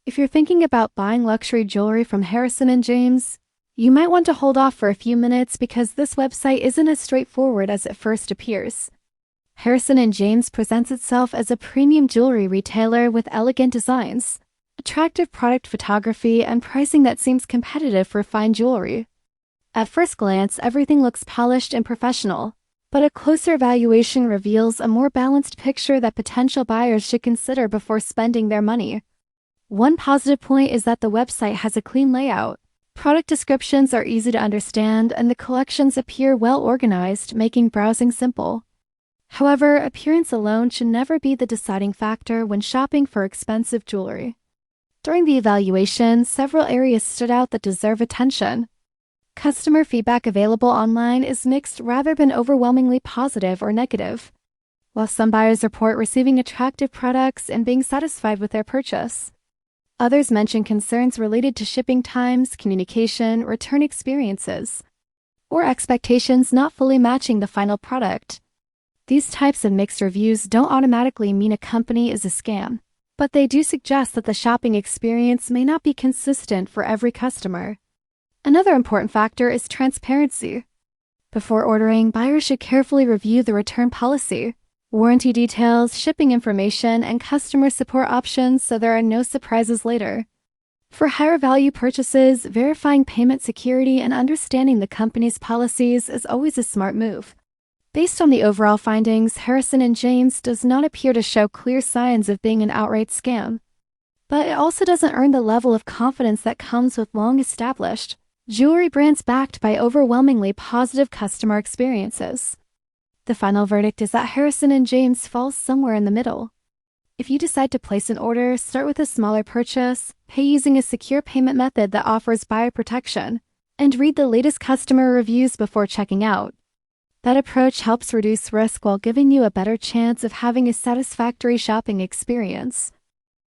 If you're thinking about buying luxury jewelry from Harrison and James, you might want to hold off for a few minutes because this website isn't as straightforward as it first appears. Harrison and James presents itself as a premium jewelry retailer with elegant designs, attractive product photography, and pricing that seems competitive for fine jewelry. At first glance, everything looks polished and professional, but a closer evaluation reveals a more balanced picture that potential buyers should consider before spending their money. One positive point is that the website has a clean layout. Product descriptions are easy to understand, and the collections appear well organized, making browsing simple. However, appearance alone should never be the deciding factor when shopping for expensive jewelry. During the evaluation, several areas stood out that deserve attention. Customer feedback available online is mixed rather than overwhelmingly positive or negative. While some buyers report receiving attractive products and being satisfied with their purchase, others mention concerns related to shipping times, communication, return experiences, or expectations not fully matching the final product. These types of mixed reviews don't automatically mean a company is a scam, but they do suggest that the shopping experience may not be consistent for every customer. Another important factor is transparency. Before ordering, buyers should carefully review the return policy, warranty details, shipping information, and customer support options so there are no surprises later. For higher value purchases, verifying payment security and understanding the company's policies is always a smart move. Based on the overall findings, Harrison and James does not appear to show clear signs of being an outright scam. But it also doesn't earn the level of confidence that comes with long-established jewelry brands backed by overwhelmingly positive customer experiences. The final verdict is that Harrison and James falls somewhere in the middle. If you decide to place an order, start with a smaller purchase, pay using a secure payment method that offers buyer protection, and read the latest customer reviews before checking out. That approach helps reduce risk while giving you a better chance of having a satisfactory shopping experience.